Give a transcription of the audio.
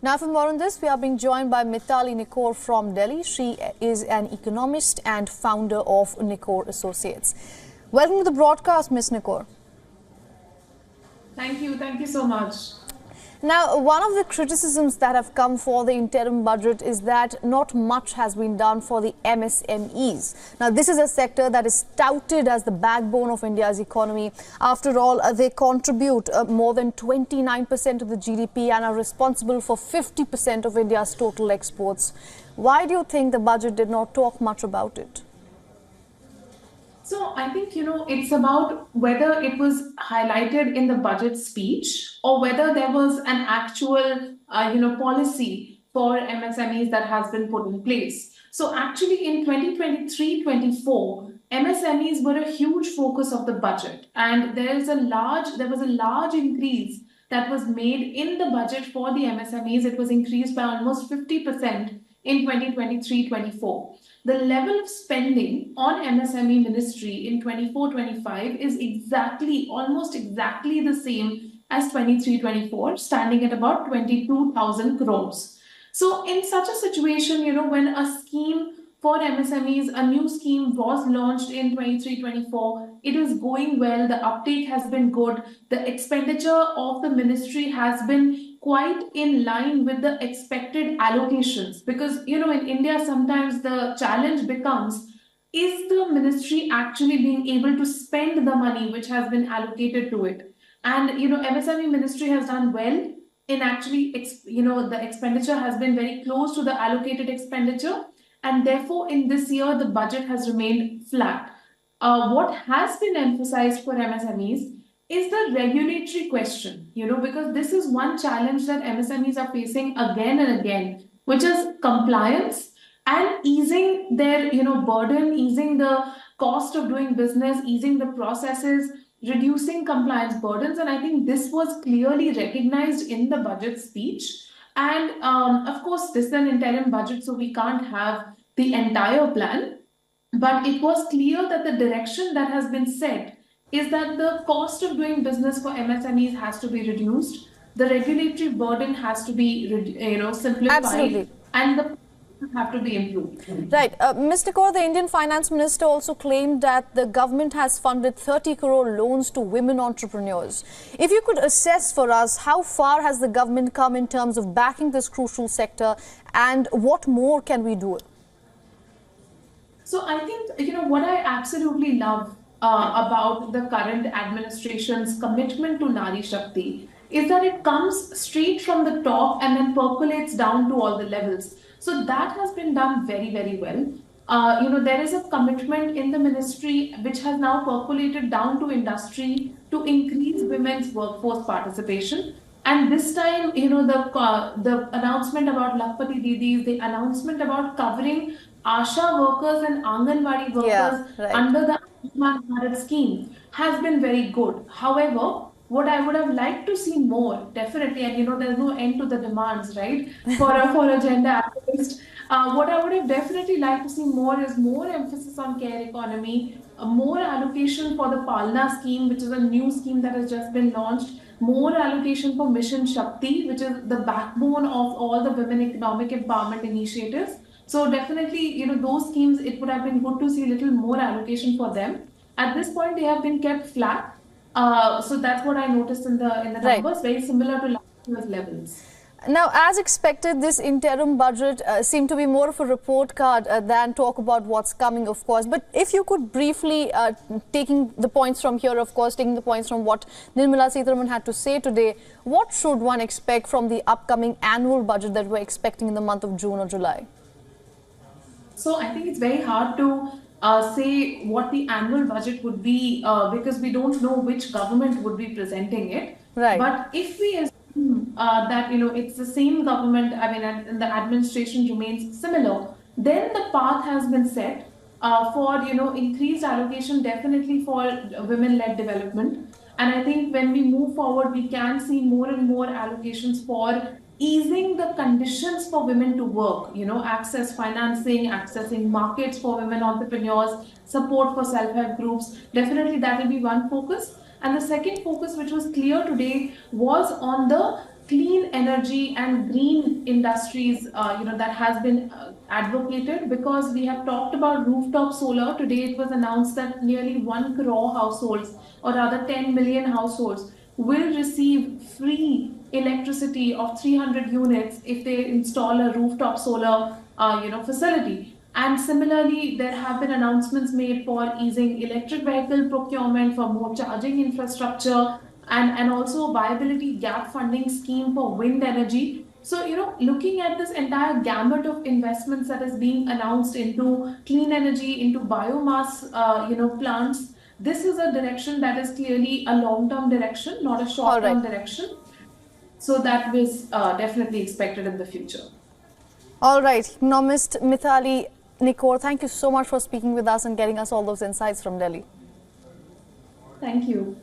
Now, for more on this, we are being joined by Mitali Nikore from Delhi. She is an economist and founder of Nikore Associates. Welcome to the broadcast, Ms. Nikore. Thank you so much. Now, one of the criticisms that have come for the interim budget is that not much has been done for the MSMEs. Now, this is a sector that is touted as the backbone of India's economy. After all, they contribute more than 29% of the GDP and are responsible for 50% of India's total exports. Why do you think the budget did not talk much about it? So I think, it's about whether it was highlighted in the budget speech or whether there was an actual, policy for MSMEs that has been put in place. So actually in 2023-24, MSMEs were a huge focus of the budget. And there was a large increase that was made in the budget for the MSMEs. It was increased by almost 50% in 2023-24. The level of spending on MSME ministry in 24-25 is almost exactly the same as 23-24, standing at about 22,000 crores. So in such a situation, when a scheme for MSMEs, a new scheme was launched in 23-24, it is going well, the uptake has been good, the expenditure of the ministry has been quite in line with the expected allocations, because in India sometimes the challenge becomes, is the ministry actually being able to spend the money which has been allocated to it? And MSME ministry has done well in actually the expenditure has been very close to the allocated expenditure, and therefore in this year the budget has remained flat. What has been emphasized for MSMEs is the regulatory question, because this is one challenge that MSMEs are facing again and again, which is compliance and easing their, burden, easing the cost of doing business, easing the processes, reducing compliance burdens. And I think this was clearly recognized in the budget speech. And of course, this is an interim budget, so we can't have the entire plan. But it was clear that the direction that has been set is that the cost of doing business for MSMEs has to be reduced, the regulatory burden has to be, simplified, Absolutely. and the have to be improved. Right. Ms. Nikore, the Indian Finance Minister also claimed that the government has funded 30 crore loans to women entrepreneurs. If you could assess for us, how far has the government come in terms of backing this crucial sector, and what more can we do? So I think, what I absolutely love about the current administration's commitment to Nari Shakti is that it comes straight from the top and then percolates down to all the levels. So that has been done very, very well. There is a commitment in the ministry which has now percolated down to industry to increase women's workforce participation. And this time, the announcement about Lakpati Didis, the announcement about covering Asha workers and Anganwadi workers under the Ayushman Bharat scheme has been very good. However, what I would have liked to see more, definitely, and there's no end to the demands, right, for a gender activist. What I would have definitely liked to see more is more emphasis on care economy, more allocation for the Palna scheme, which is a new scheme that has just been launched, more allocation for Mission Shakti, which is the backbone of all the women economic empowerment initiatives. So definitely, those schemes, it would have been good to see a little more allocation for them. At this point, they have been kept flat. So that's what I noticed in the numbers, very similar to last year's levels. Now, as expected, this interim budget seemed to be more of a report card than talk about what's coming, of course. But if you could briefly, taking the points from here, of course, taking the points from what Nirmala Sitharaman had to say today, what should one expect from the upcoming annual budget that we're expecting in the month of June or July? So I think it's very hard to say what the annual budget would be because we don't know which government would be presenting it. Right. But if we assume that it's the same government, and the administration remains similar, then the path has been set for increased allocation, definitely for women-led development. And I think when we move forward, we can see more and more allocations for easing the conditions for women to work, access financing, accessing markets for women entrepreneurs, support for self-help groups. Definitely that will be one focus. And the second focus, which was clear today, was on the clean energy and green industries, that has been advocated, because we have talked about rooftop solar. Today it was announced that nearly 1 crore households, or rather 10 million households, will receive free electricity of 300 units if they install a rooftop solar facility. And similarly, there have been announcements made for easing electric vehicle procurement, for more charging infrastructure, and also viability gap funding scheme for wind energy. So, looking at this entire gamut of investments that is being announced into clean energy, into biomass, plants, this is a direction that is clearly a long-term direction, not a All right. short-term direction. So that was definitely expected in the future. All right, economist Mitali Nikore, thank you so much for speaking with us and getting us all those insights from Delhi. Thank you.